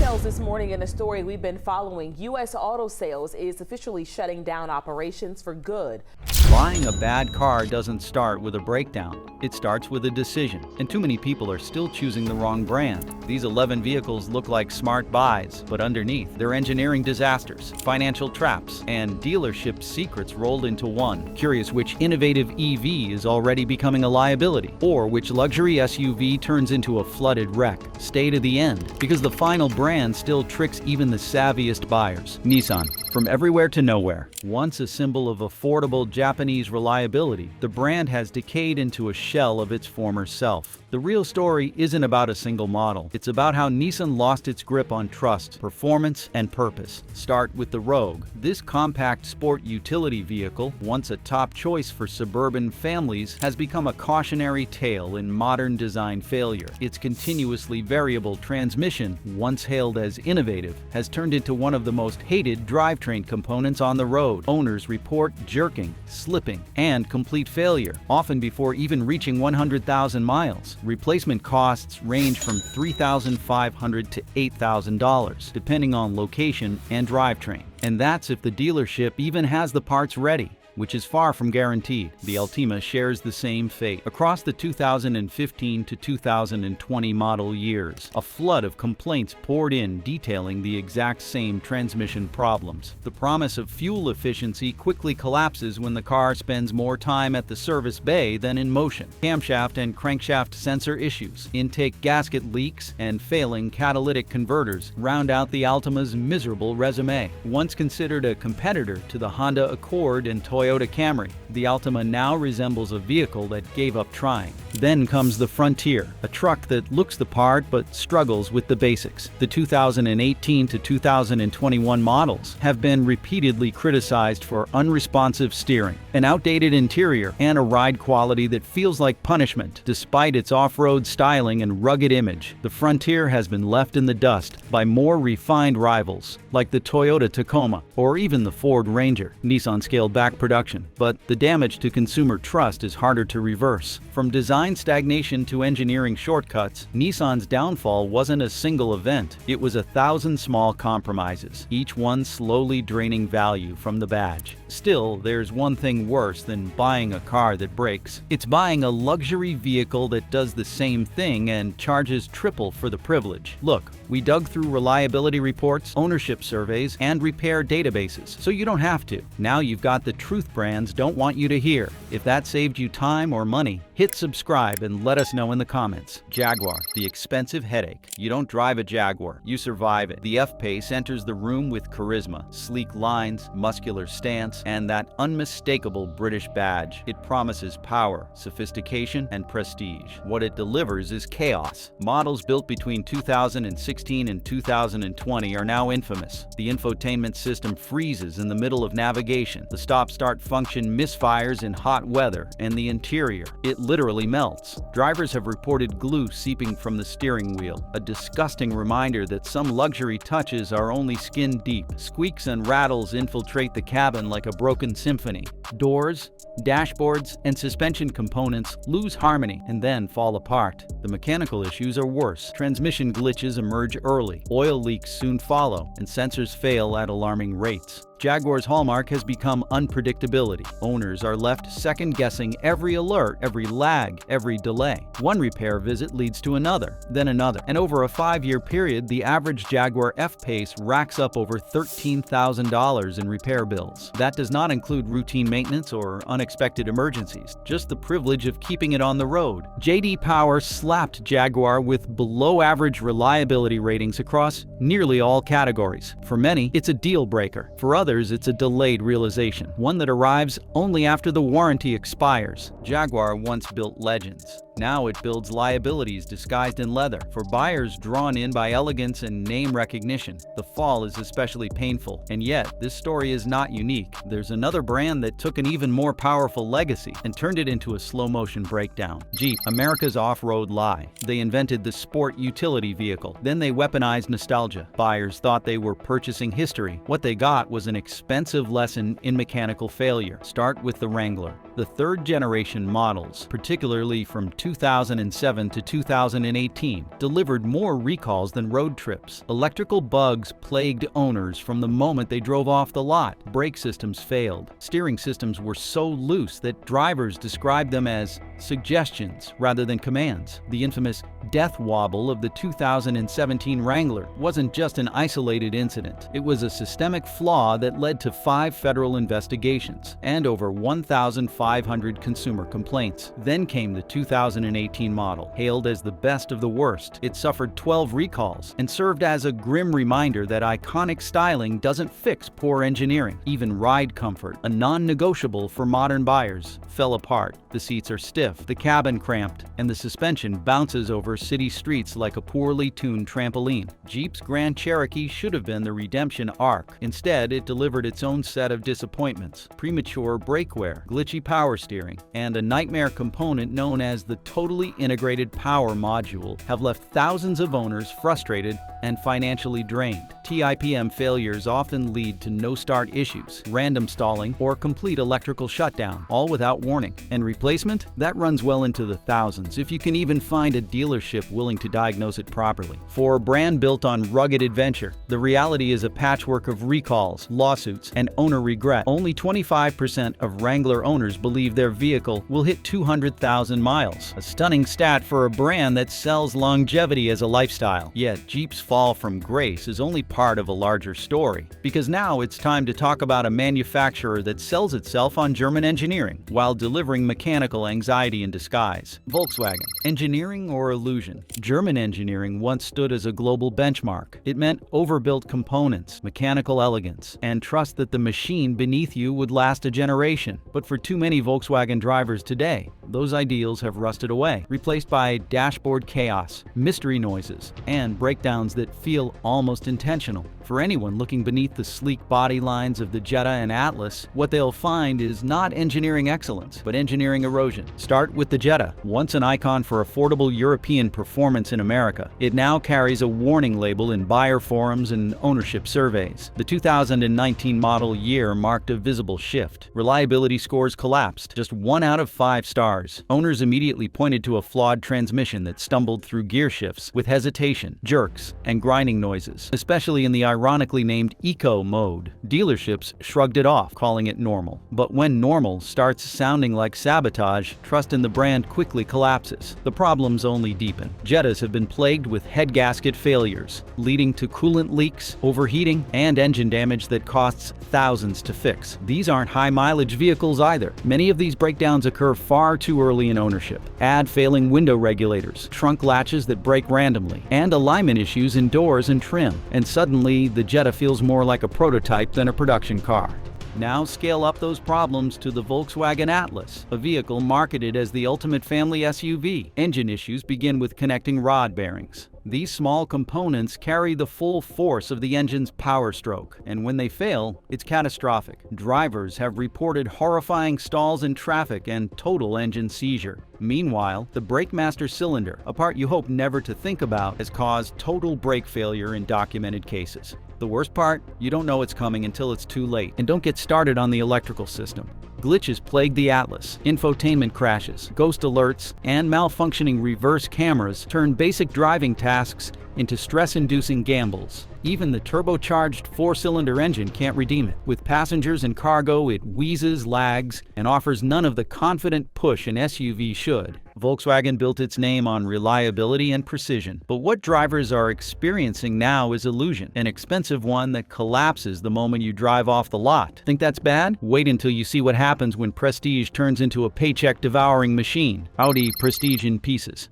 Details this morning in a story we've been following. U.S. auto sales is officially shutting down operations for good. Buying a bad car doesn't start with a breakdown. It starts with a decision, and too many people are still choosing the wrong brand. These 11 vehicles look like smart buys, but underneath, they're engineering disasters, financial traps, and dealership secrets rolled into one. Curious which innovative EV is already becoming a liability, or which luxury SUV turns into a flooded wreck. Stay to the end, because the final brand still tricks even the savviest buyers. Nissan. From everywhere to nowhere. Once a symbol of affordable Japanese reliability, the brand has decayed into a shell of its former self. The real story isn't about a single model. It's about how Nissan lost its grip on trust, performance, and purpose. Start with the Rogue. This compact sport utility vehicle, once a top choice for suburban families, has become a cautionary tale in modern design failure. Its continuously variable transmission, once hailed as innovative, has turned into one of the most hated drivetrain components on the road. Owners report jerking, slipping, and complete failure, often before even reaching 100,000 miles. Replacement costs range from $3,500 to $8,000, depending on location and drivetrain. And that's if the dealership even has the parts ready, which is far from guaranteed. The Altima shares the same fate. Across the 2015 to 2020 model years, a flood of complaints poured in detailing the exact same transmission problems. The promise of fuel efficiency quickly collapses when the car spends more time at the service bay than in motion. Camshaft and crankshaft sensor issues, intake gasket leaks, and failing catalytic converters round out the Altima's miserable resume. Once considered a competitor to the Honda Accord and Toyota Camry, the Altima now resembles a vehicle that gave up trying. Then comes the Frontier, a truck that looks the part but struggles with the basics. The 2018 to 2021 models have been repeatedly criticized for unresponsive steering, an outdated interior, and a ride quality that feels like punishment. Despite its off-road styling and rugged image, the Frontier has been left in the dust by more refined rivals, like the Toyota Tacoma or even the Ford Ranger. Nissan scaled back production, but the damage to consumer trust is harder to reverse. From design stagnation to engineering shortcuts, Nissan's downfall wasn't a single event. It was 1,000 small compromises, each one slowly draining value from the badge. Still, there's one thing worse than buying a car that breaks. It's buying a luxury vehicle that does the same thing and charges triple for the privilege. Look, we dug through reliability reports, ownership surveys, and repair databases, so you don't have to. Now you've got the truth brands don't want you to hear. If that saved you time or money, hit subscribe and let us know in the comments. Jaguar, the expensive headache. You don't drive a Jaguar, you survive it. The F-Pace enters the room with charisma, sleek lines, muscular stance, and that unmistakable British badge. It promises power, sophistication, and prestige. What it delivers is chaos. Models built between 2016 and 2020 are now infamous. The infotainment system freezes in the middle of navigation. The stop-start function misfires in hot weather, and the interior, it literally melts. Drivers have reported glue seeping from the steering wheel, a disgusting reminder that some luxury touches are only skin deep. Squeaks and rattles infiltrate the cabin like a broken symphony. Doors, dashboards, and suspension components lose harmony and then fall apart. The mechanical issues are worse. Transmission glitches emerge early, oil leaks soon follow, and sensors fail at alarming rates. Jaguar's hallmark has become unpredictability. Owners are left second-guessing every alert, every lag, every delay. One repair visit leads to another, then another. And over a 5-year period, the average Jaguar F-Pace racks up over $13,000 in repair bills. That does not include routine maintenance or unexpected emergencies, just the privilege of keeping it on the road. J.D. Power slapped Jaguar with below-average reliability ratings across nearly all categories. For many, it's a deal-breaker. For others, it's a delayed realization, one that arrives only after the warranty expires. Jaguar once built legends. Now it builds liabilities disguised in leather. For buyers drawn in by elegance and name recognition, the fall is especially painful. And yet, this story is not unique. There's another brand that took an even more powerful legacy and turned it into a slow-motion breakdown. Jeep, America's off-road lie. They invented the sport utility vehicle. Then they weaponized nostalgia. Buyers thought they were purchasing history. What they got was an expensive lesson in mechanical failure. Start with the Wrangler. The third-generation models, particularly from 2007 to 2018 delivered more recalls than road trips. Electrical bugs plagued owners from the moment they drove off the lot. Brake systems failed. Steering systems were so loose that drivers described them as suggestions rather than commands. The infamous death wobble of the 2017 Wrangler wasn't just an isolated incident. It was a systemic flaw that led to 5 federal investigations and over 1,500 consumer complaints. Then came the 2018 model. Hailed as the best of the worst, it suffered 12 recalls and served as a grim reminder that iconic styling doesn't fix poor engineering. Even ride comfort, a non-negotiable for modern buyers, fell apart. The seats are stiff, the cabin cramped, and the suspension bounces over city streets like a poorly tuned trampoline. Jeep's Grand Cherokee should have been the redemption arc. Instead, it delivered its own set of disappointments: premature brake wear, glitchy power steering, and a nightmare component known as the totally integrated power module have left thousands of owners frustrated and financially drained. TIPM failures often lead to no-start issues, random stalling, or complete electrical shutdown, all without warning. And replacement? That runs well into the thousands, if you can even find a dealership willing to diagnose it properly. For a brand built on rugged adventure, the reality is a patchwork of recalls, lawsuits, and owner regret. Only 25% of Wrangler owners believe their vehicle will hit 200,000 miles, a stunning stat for a brand that sells longevity as a lifestyle. Yet, Jeep's fall from grace is only part of a larger story, because now it's time to talk about a manufacturer that sells itself on German engineering while delivering mechanical anxiety in disguise. Volkswagen. Engineering or illusion? German engineering once stood as a global benchmark. It meant overbuilt components, mechanical elegance, and trust that the machine beneath you would last a generation. But for too many Volkswagen drivers today, those ideals have rusted away, replaced by dashboard chaos, mystery noises, and breakdowns that feel almost intentional. For anyone looking beneath the sleek body lines of the Jetta and Atlas, what they'll find is not engineering excellence, but engineering erosion. Start with the Jetta. Once an icon for affordable European performance in America, it now carries a warning label in buyer forums and ownership surveys. The 2019 model year marked a visible shift. Reliability scores collapsed, just 1 out of 5 stars. Owners immediately pointed to a flawed transmission that stumbled through gear shifts with hesitation, jerks, and grinding noises, especially in the ironically named Eco mode. Dealerships shrugged it off, calling it normal. But when normal starts sounding like sabotage, trust in the brand quickly collapses. The problems only deepen. Jettas have been plagued with head gasket failures, leading to coolant leaks, overheating, and engine damage that costs thousands to fix. These aren't high-mileage vehicles either. Many of these breakdowns occur far too early in ownership. Add failing window regulators, trunk latches that break randomly, and alignment issues in doors and trim, and suddenly the Jetta feels more like a prototype than a production car. Now scale up those problems to the Volkswagen Atlas, a vehicle marketed as the ultimate family SUV. Engine issues begin with connecting rod bearings. These small components carry the full force of the engine's power stroke, and when they fail, it's catastrophic. Drivers have reported horrifying stalls in traffic and total engine seizure. Meanwhile, the brake master cylinder, a part you hope never to think about, has caused total brake failure in documented cases. The worst part? You don't know it's coming until it's too late. And don't get started on the electrical system. Glitches plague the Atlas. Infotainment crashes, ghost alerts, and malfunctioning reverse cameras turn basic driving tasks into stress-inducing gambles. Even the turbocharged 4-cylinder engine can't redeem it. With passengers and cargo, it wheezes, lags, and offers none of the confident push an SUV should. Volkswagen built its name on reliability and precision, but what drivers are experiencing now is illusion, an expensive one that collapses the moment you drive off the lot. Think that's bad? Wait until you see what happens when Prestige turns into a paycheck-devouring machine. Audi Prestige in pieces.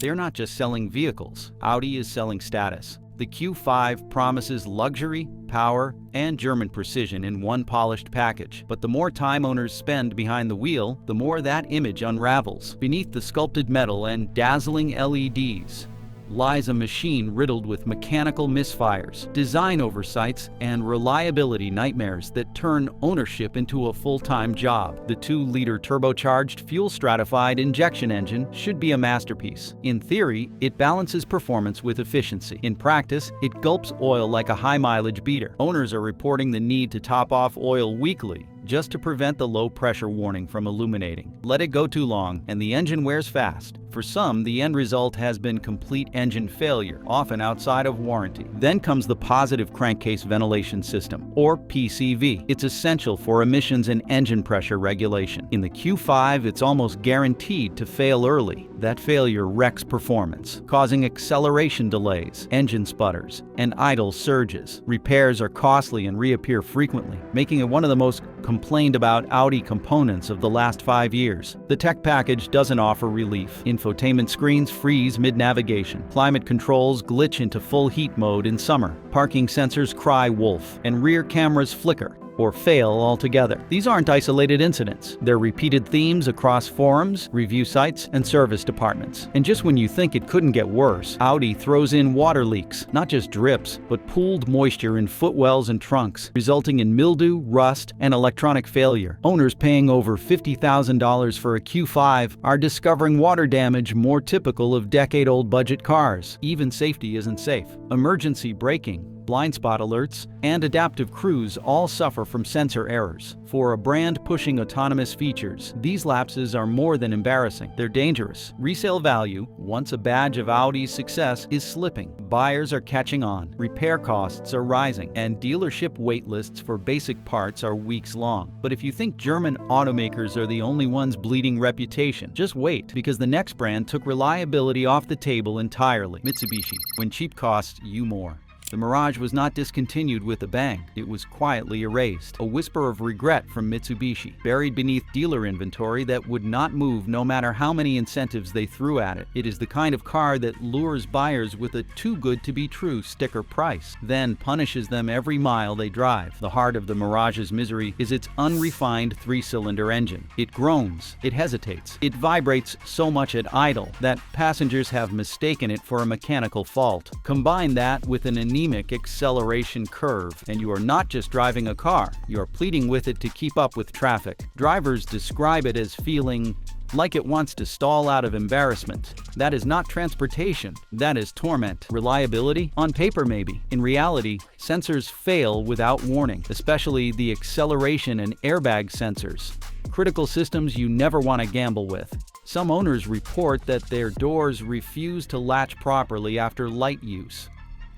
They're not just selling vehicles. Audi is selling status. The Q5 promises luxury, power, and German precision in one polished package. But the more time owners spend behind the wheel, the more that image unravels. Beneath the sculpted metal and dazzling LEDs lies a machine riddled with mechanical misfires, design oversights, and reliability nightmares that turn ownership into a full-time job. The 2-liter turbocharged, fuel-stratified injection engine should be a masterpiece. In theory, it balances performance with efficiency. In practice, it gulps oil like a high-mileage beater. Owners are reporting the need to top off oil weekly just to prevent the low pressure warning from illuminating. Let it go too long, and the engine wears fast. For some, the end result has been complete engine failure, often outside of warranty. Then comes the positive crankcase ventilation system, or PCV. It's essential for emissions and engine pressure regulation. In the Q5, it's almost guaranteed to fail early. That failure wrecks performance, causing acceleration delays, engine sputters, and idle surges. Repairs are costly and reappear frequently, making it one of the most complained about Audi components of the last 5 years. The tech package doesn't offer relief. Infotainment screens freeze mid-navigation. Climate controls glitch into full heat mode in summer. Parking sensors cry wolf, and rear cameras flicker or fail altogether. These aren't isolated incidents. They're repeated themes across forums, review sites, and service departments. And just when you think it couldn't get worse, Audi throws in water leaks, not just drips, but pooled moisture in footwells and trunks, resulting in mildew, rust, and electronic failure. Owners paying over $50,000 for a Q5 are discovering water damage more typical of decade-old budget cars. Even safety isn't safe. Emergency braking, blind spot alerts, and adaptive cruise all suffer from sensor errors. For a brand pushing autonomous features, these lapses are more than embarrassing. They're dangerous. Resale value, once a badge of Audi's success, is slipping. Buyers are catching on. Repair costs are rising, and dealership wait lists for basic parts are weeks long. But if you think German automakers are the only ones bleeding reputation, just wait, because the next brand took reliability off the table entirely. Mitsubishi, when cheap costs you more. The Mirage was not discontinued with a bang. It was quietly erased. A whisper of regret from Mitsubishi, buried beneath dealer inventory that would not move no matter how many incentives they threw at it. It is the kind of car that lures buyers with a too-good-to-be-true sticker price, then punishes them every mile they drive. The heart of the Mirage's misery is its unrefined 3-cylinder engine. It groans, it hesitates, it vibrates so much at idle that passengers have mistaken it for a mechanical fault. Combine that with an anemic acceleration curve, and you are not just driving a car, you are pleading with it to keep up with traffic. Drivers describe it as feeling like it wants to stall out of embarrassment. That is not transportation, that is torment. Reliability? On paper maybe. In reality, sensors fail without warning, especially the acceleration and airbag sensors. Critical systems you never want to gamble with. Some owners report that their doors refuse to latch properly after light use,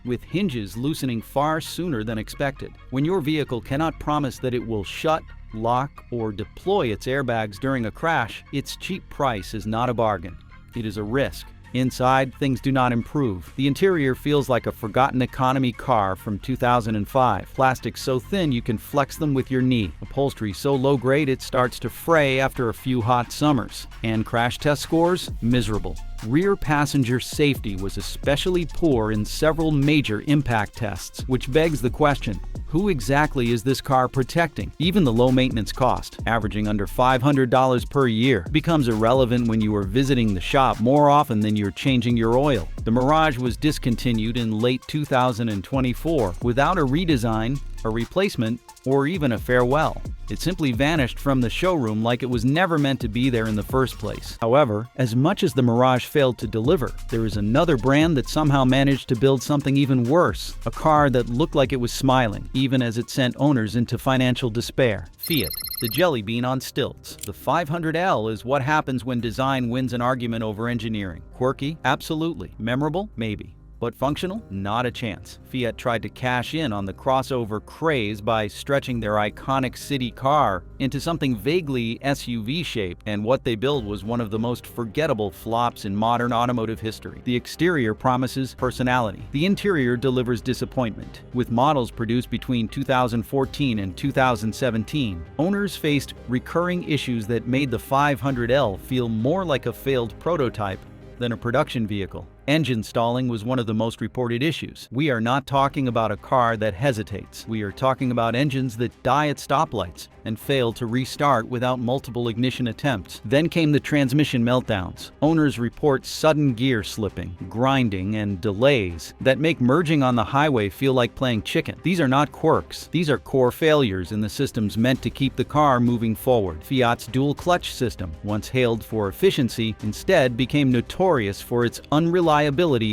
with hinges loosening far sooner than expected. When your vehicle cannot promise that it will shut, lock, or deploy its airbags during a crash, its cheap price is not a bargain. It is a risk. Inside, things do not improve. The interior feels like a forgotten economy car from 2005. Plastic so thin you can flex them with your knee. Upholstery so low grade it starts to fray after a few hot summers. And crash test scores? Miserable. Rear passenger safety was especially poor in several major impact tests, which begs the question, who exactly is this car protecting? Even the low maintenance cost, averaging under $500 per year, becomes irrelevant when you are visiting the shop more often than you're changing your oil. The Mirage was discontinued in late 2024 without a redesign, a replacement, or even a farewell. It simply vanished from the showroom like it was never meant to be there in the first place. However, as much as the Mirage failed to deliver, there is another brand that somehow managed to build something even worse, a car that looked like it was smiling, even as it sent owners into financial despair. Fiat, the jelly bean on stilts. The 500L is what happens when design wins an argument over engineering. Quirky? Absolutely. Memorable? Maybe. But functional? Not a chance. Fiat tried to cash in on the crossover craze by stretching their iconic city car into something vaguely SUV-shaped, and what they built was one of the most forgettable flops in modern automotive history. The exterior promises personality. The interior delivers disappointment. With models produced between 2014 and 2017, owners faced recurring issues that made the 500L feel more like a failed prototype than a production vehicle. Engine stalling was one of the most reported issues. We are not talking about a car that hesitates. We are talking about engines that die at stoplights and fail to restart without multiple ignition attempts. Then came the transmission meltdowns. Owners report sudden gear slipping, grinding, and delays that make merging on the highway feel like playing chicken. These are not quirks. These are core failures in the systems meant to keep the car moving forward. Fiat's dual clutch system, once hailed for efficiency, instead became notorious for its unreliability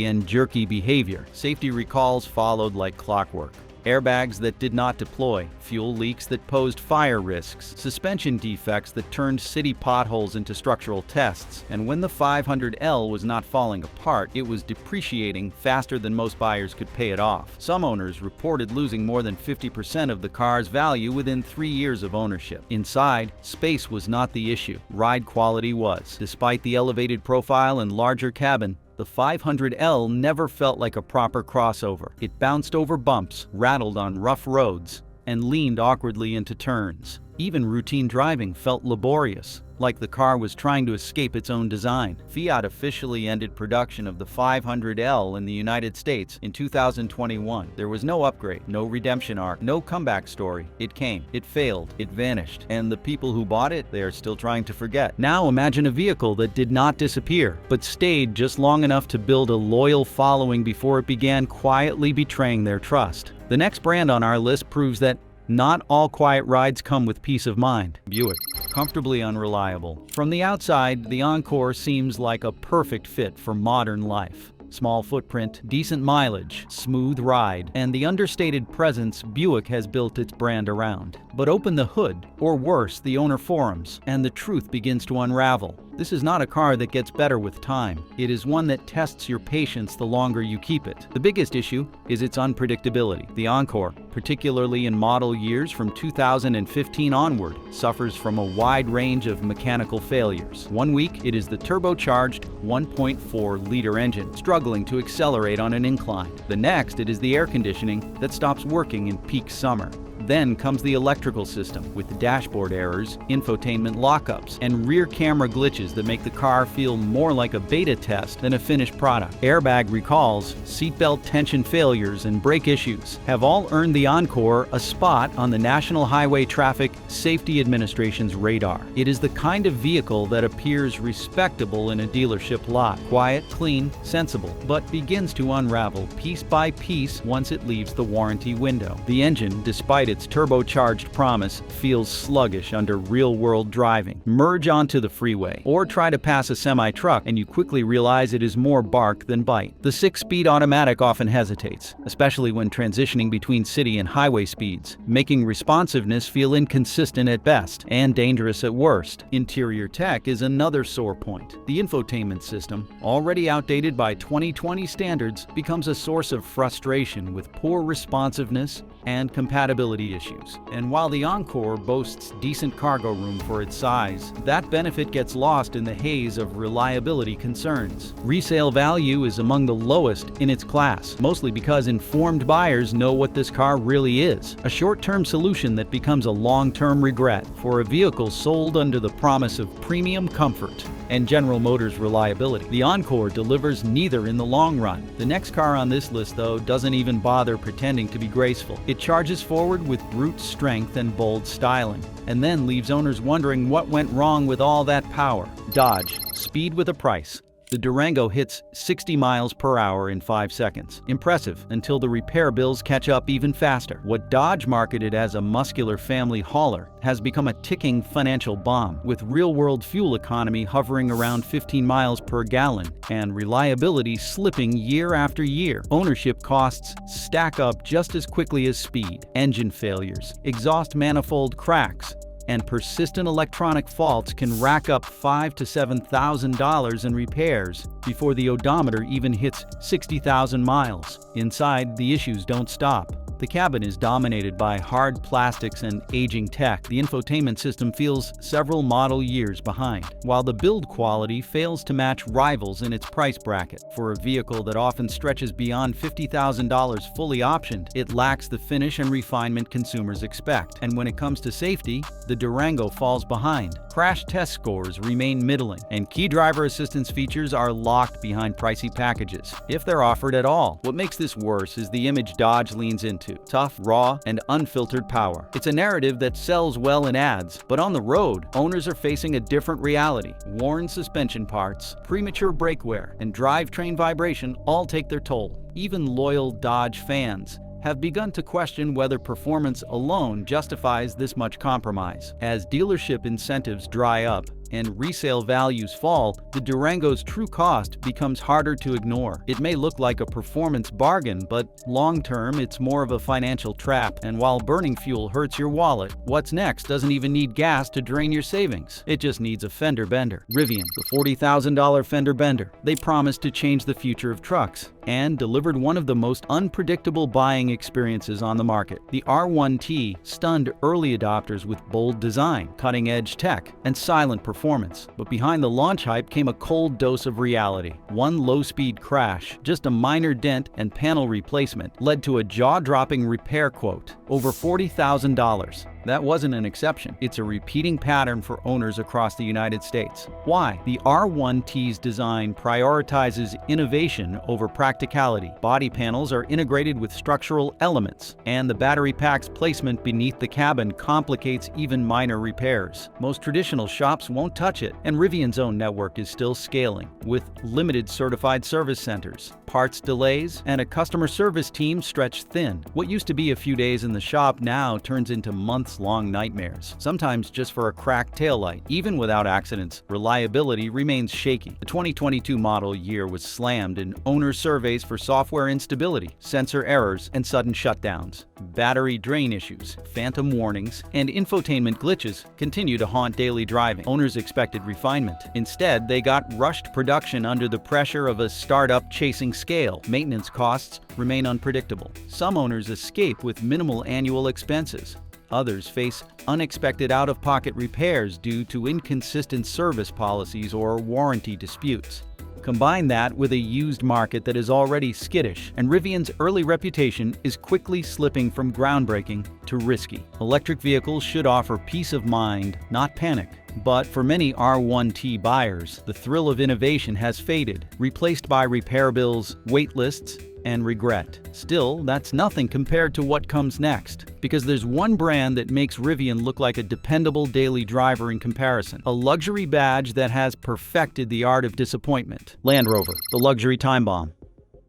and jerky behavior. Safety recalls followed like clockwork. airbags that did not deploy, fuel leaks that posed fire risks, suspension defects that turned city potholes into structural tests, and when the 500L was not falling apart, it was depreciating faster than most buyers could pay it off. Some owners reported losing more than 50% of the car's value within 3 years of ownership. Inside, space was not the issue. Ride quality was. Despite the elevated profile and larger cabin, the 500L never felt like a proper crossover. It bounced over bumps, rattled on rough roads, and leaned awkwardly into turns. Even routine driving felt laborious, like the car was trying to escape its own design. Fiat officially ended production of the 500L in the United States in 2021. There was no upgrade, no redemption arc, no comeback story. It came, it failed, it vanished, and the people who bought it, they are still trying to forget. Now imagine a vehicle that did not disappear, but stayed just long enough to build a loyal following before it began quietly betraying their trust. The next brand on our list proves that not all quiet rides come with peace of mind. Buick, comfortably unreliable. From the outside, the Encore seems like a perfect fit for modern life. Small footprint, decent mileage, smooth ride, and the understated presence Buick has built its brand around. But open the hood, or worse, the owner forums, and the truth begins to unravel. This is not a car that gets better with time. It is one that tests your patience the longer you keep it. The biggest issue is its unpredictability. The Encore, particularly in model years from 2015 onward, suffers from a wide range of mechanical failures. 1 week, it is the turbocharged 1.4-liter engine, struggling to accelerate on an incline. The next, it is the air conditioning that stops working in peak summer. Then comes the electrical system with dashboard errors, infotainment lockups, and rear camera glitches that make the car feel more like a beta test than a finished product. Airbag recalls, seatbelt tension failures, and brake issues have all earned the Encore a spot on the National Highway Traffic Safety Administration's radar. It is the kind of vehicle that appears respectable in a dealership lot, quiet, clean, sensible, but begins to unravel piece by piece once it leaves the warranty window. The engine, despite its turbocharged promise, feels sluggish under real-world driving. Merge onto the freeway or try to pass a semi-truck and you quickly realize it is more bark than bite. The 6-speed automatic often hesitates, especially when transitioning between city and highway speeds, making responsiveness feel inconsistent at best and dangerous at worst. Interior tech is another sore point. The infotainment system, already outdated by 2020 standards, becomes a source of frustration with poor responsiveness and compatibility issues. And while the Encore boasts decent cargo room for its size, that benefit gets lost in the haze of reliability concerns. Resale value is among the lowest in its class, mostly because informed buyers know what this car really is. A short-term solution that becomes a long-term regret for a vehicle sold under the promise of premium comfort and General Motors reliability. The Encore delivers neither in the long run. The next car on this list, though, doesn't even bother pretending to be graceful. It charges forward with brute strength and bold styling, and then leaves owners wondering what went wrong with all that power. Dodge, speed with a price. The Durango hits 60 miles per hour in 5 seconds. Impressive, until the repair bills catch up even faster. What Dodge marketed as a muscular family hauler has become a ticking financial bomb, with real-world fuel economy hovering around 15 miles per gallon and reliability slipping year after year. Ownership costs stack up just as quickly as speed. Engine failures, exhaust manifold cracks, and persistent electronic faults can rack up $5,000 to $7,000 in repairs before the odometer even hits 60,000 miles. Inside, the issues don't stop. The cabin is dominated by hard plastics and aging tech. The infotainment system feels several model years behind, while the build quality fails to match rivals in its price bracket. For a vehicle that often stretches beyond $50,000 fully optioned, it lacks the finish and refinement consumers expect. And when it comes to safety, the Durango falls behind. Crash test scores remain middling, and key driver assistance features are locked behind pricey packages, if they're offered at all. What makes this worse is the image Dodge leans into: tough, raw, and unfiltered power. It's a narrative that sells well in ads, but on the road, owners are facing a different reality. Worn suspension parts, premature brake wear, and drivetrain vibration all take their toll. Even loyal Dodge fans have begun to question whether performance alone justifies this much compromise. As dealership incentives dry up, and resale values fall, the Durango's true cost becomes harder to ignore. It may look like a performance bargain, but long-term it's more of a financial trap. And while burning fuel hurts your wallet, what's next doesn't even need gas to drain your savings. It just needs a fender bender. Rivian, the $40,000 fender bender. They promised to change the future of trucks and delivered one of the most unpredictable buying experiences on the market. The R1T stunned early adopters with bold design, cutting-edge tech, and silent performance. But behind the launch hype came a cold dose of reality. One low-speed crash, just a minor dent and panel replacement, led to a jaw-dropping repair quote, over $40,000. That wasn't an exception. It's a repeating pattern for owners across the United States. Why? The R1T's design prioritizes innovation over practicality. Body panels are integrated with structural elements, and the battery pack's placement beneath the cabin complicates even minor repairs. Most traditional shops won't touch it, and Rivian's own network is still scaling, with limited certified service centers. Parts delays and a customer service team stretched thin. What used to be a few days in the shop now turns into months-long nightmares, sometimes just for a cracked taillight. Even without accidents, reliability remains shaky. The 2022 model year was slammed in owner surveys for software instability, sensor errors, and sudden shutdowns. Battery drain issues, phantom warnings, and infotainment glitches continue to haunt daily driving. Owners expected refinement. Instead, they got rushed production under the pressure of a startup chasing scale. Maintenance costs remain unpredictable. Some owners escape with minimal annual expenses. Others face unexpected out-of-pocket repairs due to inconsistent service policies or warranty disputes. Combine that with a used market that is already skittish, and Rivian's early reputation is quickly slipping from groundbreaking to risky. Electric vehicles should offer peace of mind, not panic. But for many R1T buyers, the thrill of innovation has faded, replaced by repair bills, wait lists, and regret. Still, that's nothing compared to what comes next, because there's one brand that makes Rivian look like a dependable daily driver in comparison, a luxury badge that has perfected the art of disappointment. Land Rover, the luxury time bomb.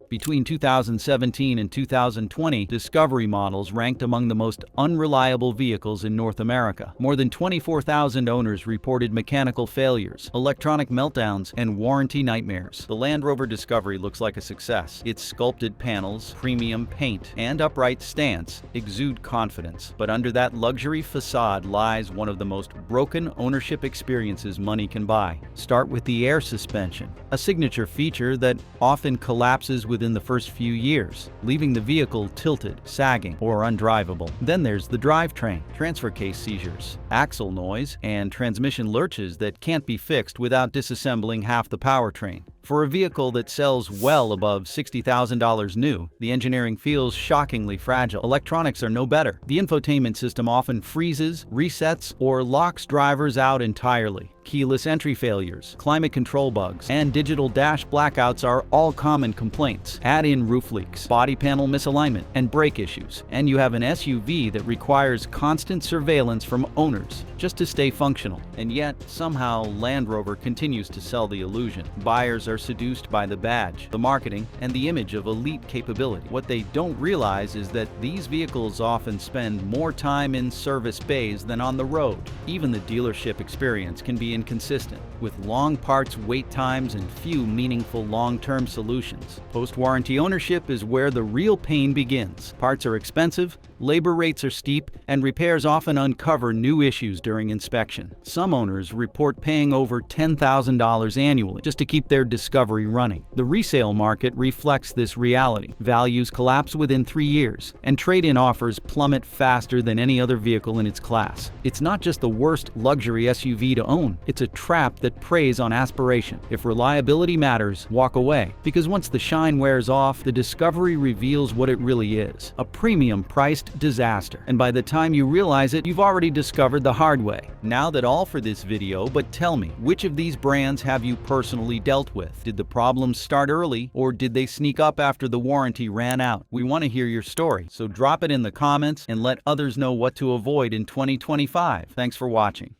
Between 2017 and 2020, Discovery models ranked among the most unreliable vehicles in North America. More than 24,000 owners reported mechanical failures, electronic meltdowns, and warranty nightmares. The Land Rover Discovery looks like a success. Its sculpted panels, premium paint, and upright stance exude confidence. But under that luxury facade lies one of the most broken ownership experiences money can buy. Start with the air suspension, a signature feature that often collapses within the first few years, leaving the vehicle tilted, sagging, or undrivable. Then there's the drivetrain, transfer case seizures, axle noise, and transmission lurches that can't be fixed without disassembling half the powertrain. For a vehicle that sells well above $60,000 new, the engineering feels shockingly fragile. Electronics are no better. The infotainment system often freezes, resets, or locks drivers out entirely. Keyless entry failures, climate control bugs, and digital dash blackouts are all common complaints. Add in roof leaks, body panel misalignment, and brake issues, and you have an SUV that requires constant surveillance from owners just to stay functional. And yet, somehow, Land Rover continues to sell the illusion. Buyers are seduced by the badge, the marketing, and the image of elite capability. What they don't realize is that these vehicles often spend more time in service bays than on the road. Even the dealership experience can be inconsistent, with long parts wait times and few meaningful long-term solutions. Post-warranty ownership is where the real pain begins. Parts are expensive, labor rates are steep, and repairs often uncover new issues during inspection. Some owners report paying over $10,000 annually just to keep their Discovery running. The resale market reflects this reality. Values collapse within 3 years, and trade-in offers plummet faster than any other vehicle in its class. It's not just the worst luxury SUV to own, it's a trap that preys on aspiration. If reliability matters, walk away, because once the shine wears off, the Discovery reveals what it really is: a premium-priced disaster. And by the time you realize it, you've already discovered the hard way. Now that all for this video, but tell me, which of these brands have you personally dealt with? Did the problems start early, or did they sneak up after the warranty ran out? We want to hear your story, so drop it in the comments and let others know what to avoid in 2025. Thanks for watching.